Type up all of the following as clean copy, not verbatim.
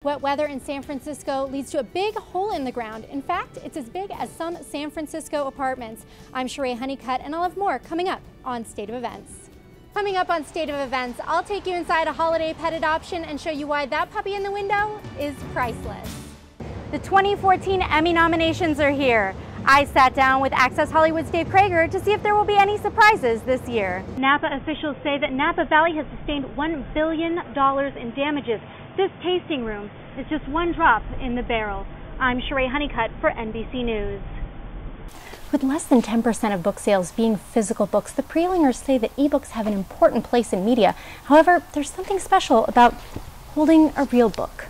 Wet weather in San Francisco leads to a big hole in the ground. In fact, it's as big as some San Francisco apartments. I'm Sherae Honeycutt, and I'll have more coming up on State of Events. Coming up on State of Events, I'll take you inside a holiday pet adoption and show you why that puppy in the window is priceless. The 2014 Emmy nominations are here. I sat down with Access Hollywood's Dave Krager to see if there will be any surprises this year. Napa officials say that Napa Valley has sustained $1 billion in damages. This tasting room is just one drop in the barrel. I'm Sherae Honeycutt for NBC News. With less than 10% of book sales being physical books, the Preelingers say that ebooks have an important place in media. However, there's something special about holding a real book.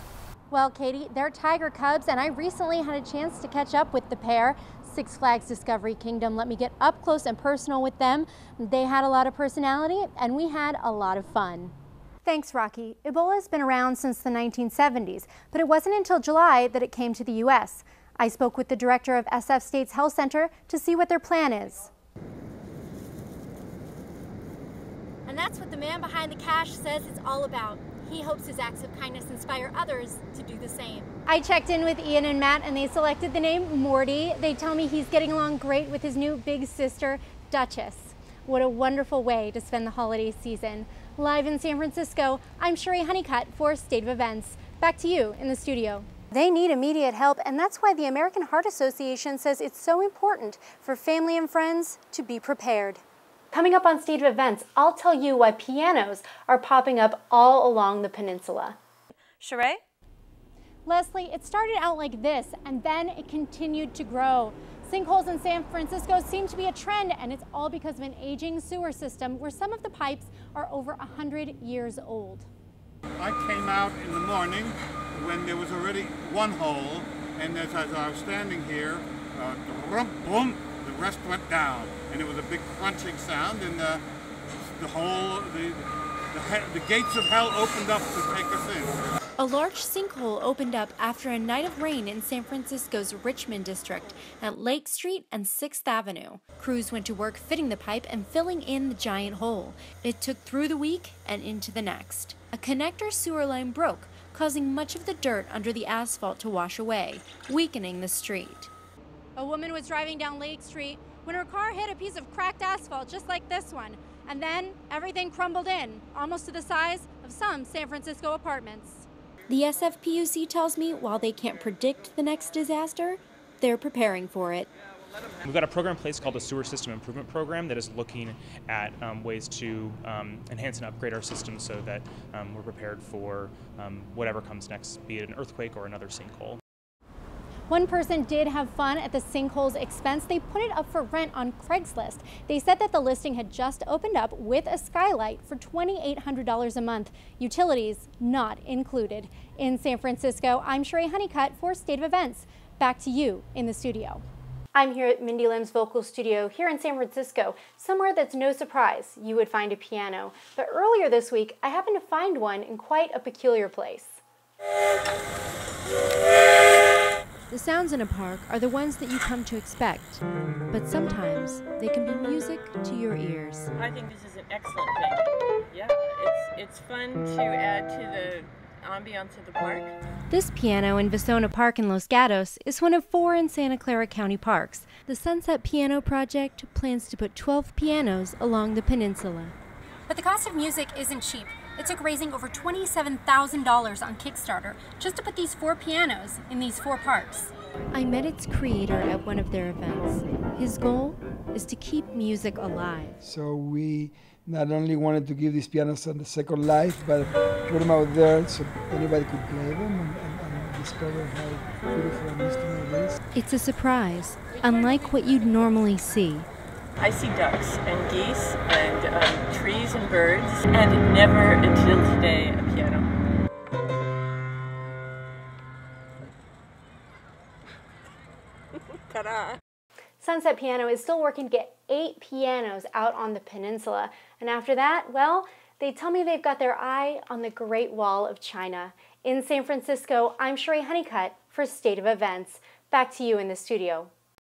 Well, Katie, they're tiger cubs, and I recently had a chance to catch up with the pair. Six Flags Discovery Kingdom let me get up close and personal with them. They had a lot of personality, and we had a lot of fun. Thanks, Rocky. Ebola has been around since the 1970s, but it wasn't until July that it came to the U.S. I spoke with the director of SF State's Health Center to see what their plan is. And that's what the man behind the cash says it's all about. He hopes his acts of kindness inspire others to do the same. I checked in with Ian and Matt, and they selected the name Morty. They tell me he's getting along great with his new big sister, Duchess. What a wonderful way to spend the holiday season. Live in San Francisco, I'm Sherae Honeycutt for State of Events. Back to you in the studio. They need immediate help, and that's why the American Heart Association says it's so important for family and friends to be prepared. Coming up on State of Events, I'll tell you why pianos are popping up all along the peninsula. Sherae? Leslie, it started out like this, and then it continued to grow. Sinkholes in San Francisco seem to be a trend, and it's all because of an aging sewer system where some of the pipes are over 100 years old. I came out in the morning when there was already one hole, and as I was standing here, boom, the rest went down, and it was a big crunching sound, and the gates of hell opened up to take us in. A large sinkhole opened up after a night of rain in San Francisco's Richmond district at Lake Street and 6th Avenue. Crews went to work fitting the pipe and filling in the giant hole. It took through the week and into the next. A connector sewer line broke, causing much of the dirt under the asphalt to wash away, weakening the street. A woman was driving down Lake Street when her car hit a piece of cracked asphalt just like this one, and then everything crumbled in, almost to the size of some San Francisco apartments. The SFPUC tells me while they can't predict the next disaster, they're preparing for it. We've got a program in place called the Sewer System Improvement Program that is looking at ways to enhance and upgrade our system so that we're prepared for whatever comes next, be it an earthquake or another sinkhole. One person did have fun at the sinkhole's expense. They put it up for rent on Craigslist. They said that the listing had just opened up with a skylight for $2,800 a month, utilities not included. In San Francisco, I'm Sherae Honeycutt for State of Events. Back to you in the studio. I'm here at Mindy Lim's vocal studio here in San Francisco, somewhere that's no surprise you would find a piano. But earlier this week, I happened to find one in quite a peculiar place. The sounds in a park are the ones that you come to expect, but sometimes they can be music to your ears. I think this is an excellent thing. Yeah, it's fun to add to the ambiance of the park. This piano in Visona Park in Los Gatos is one of 4 in Santa Clara County parks. The Sunset Piano Project plans to put 12 pianos along the peninsula. But the cost of music isn't cheap. It took raising over $27,000 on Kickstarter just to put these 4 pianos in these 4 parks. I met its creator at one of their events. His goal is to keep music alive. So we not only wanted to give these pianos a second life, but put them out there so anybody could play them and discover how beautiful an instrument it is. It's a surprise, unlike what you'd normally see. I see ducks and geese and trees and birds, and never until today a piano. Ta-da! Sunset Piano is still working to get 8 pianos out on the peninsula, and after that, well, they tell me they've got their eye on the Great Wall of China. In San Francisco, I'm Sherae Honeycutt for State of Events. Back to you in the studio.